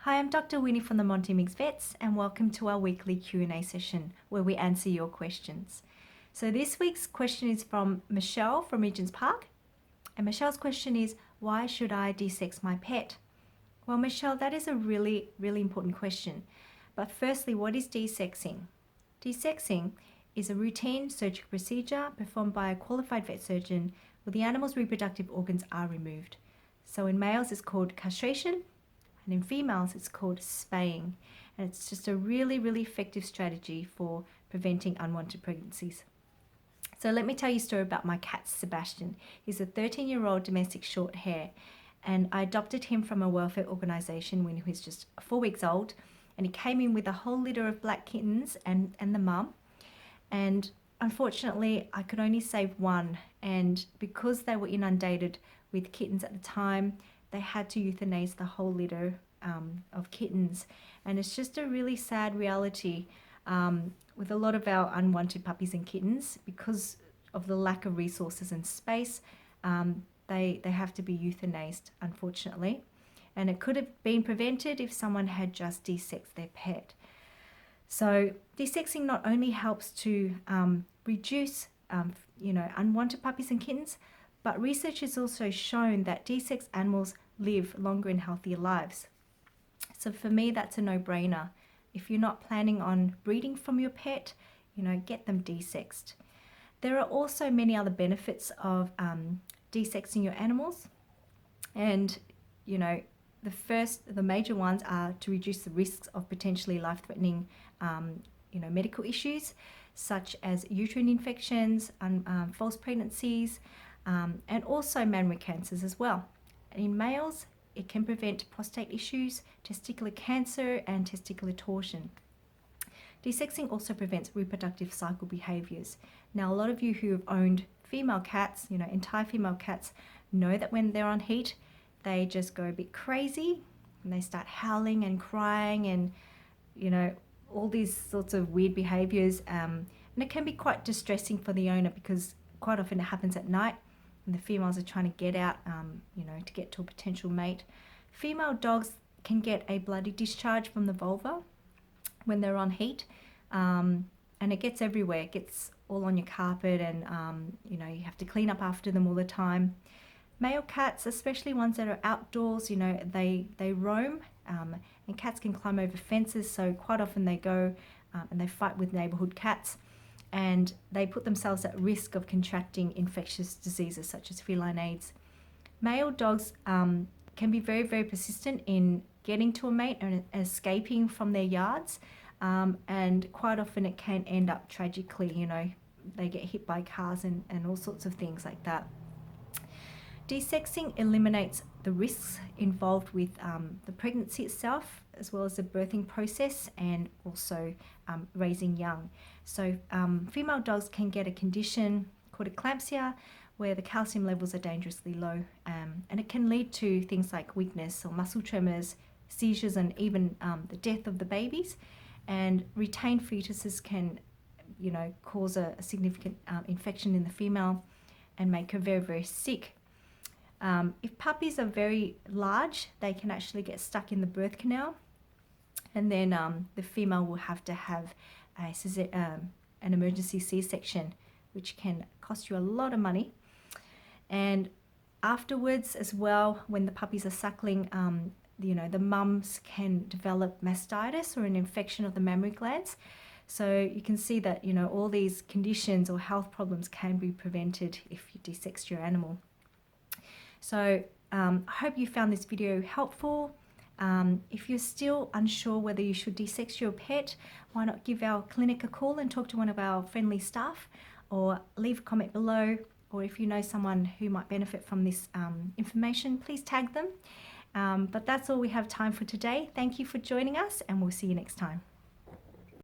Hi, I'm Dr. Winnie from the Monty Mix Vets, and welcome to our weekly Q&A session where we answer your questions. So this week's question is from Michelle from Regent's Park, and Michelle's question is, why should I desex my pet? Well, Michelle, that is a really important question. But firstly, what is desexing? Desexing is a routine surgical procedure performed by a qualified vet surgeon where the animal's reproductive organs are removed. So in males, it's called castration, and in females, it's called spaying. And it's just a really effective strategy for preventing unwanted pregnancies. So let me tell you a story about my cat, Sebastian. He's a 13-year-old domestic short hair, and I adopted him from a welfare organization when he was just 4 weeks old. And he came in with a whole litter of black kittens and the mum. And unfortunately, I could only save one. And because they were inundated with kittens at the time, they had to euthanize the whole litter of kittens. And it's just a really sad reality with a lot of our unwanted puppies and kittens. Because of the lack of resources and space, they have to be euthanized, unfortunately. And it could have been prevented if someone had just desexed their pet. So desexing not only helps to reduce unwanted puppies and kittens, but research has also shown that desexed animals live longer and healthier lives. So for me, that's a no-brainer. If you're not planning on breeding from your pet, get them desexed. There are also many other benefits of desexing your animals. And, the major ones are to reduce the risks of potentially life-threatening, medical issues, such as uterine infections, false pregnancies, and also mammary cancers as well. In males, it can prevent prostate issues, testicular cancer, and testicular torsion. Desexing also prevents reproductive cycle behaviors. Now, a lot of you who have owned female cats, entire female cats, know that when they're on heat, they just go a bit crazy and they start howling and crying and, all these sorts of weird behaviors. And it can be quite distressing for the owner because quite often it happens at night and the females are trying to get out, to get to a potential mate. Female dogs can get a bloody discharge from the vulva when they're on heat, and it gets everywhere. It gets all on your carpet, and you have to clean up after them all the time. Male cats, especially ones that are outdoors, they roam, and cats can climb over fences, so quite often they go and they fight with neighborhood cats, and they put themselves at risk of contracting infectious diseases such as feline AIDS. Male dogs can be very persistent in getting to a mate and escaping from their yards, and quite often it can end up tragically. They get hit by cars and all sorts of things like that. Desexing eliminates the risks involved with the pregnancy itself, as well as the birthing process and also raising young. So female dogs can get a condition called eclampsia, where the calcium levels are dangerously low, and it can lead to things like weakness or muscle tremors, seizures, and even the death of the babies. And retained fetuses can, cause a significant infection in the female and make her very sick. If puppies are very large, they can actually get stuck in the birth canal, and then the female will have to have an emergency C-section, which can cost you a lot of money. And afterwards as well, when the puppies are suckling, the mums can develop mastitis or an infection of the mammary glands. So you can see that, all these conditions or health problems can be prevented if you desex your animal. So I hope you found this video helpful. If you're still unsure whether you should desex your pet, why not give our clinic a call and talk to one of our friendly staff, or leave a comment below. Or if you know someone who might benefit from this information, please tag them. But that's all we have time for today. Thank you for joining us, and we'll see you next time.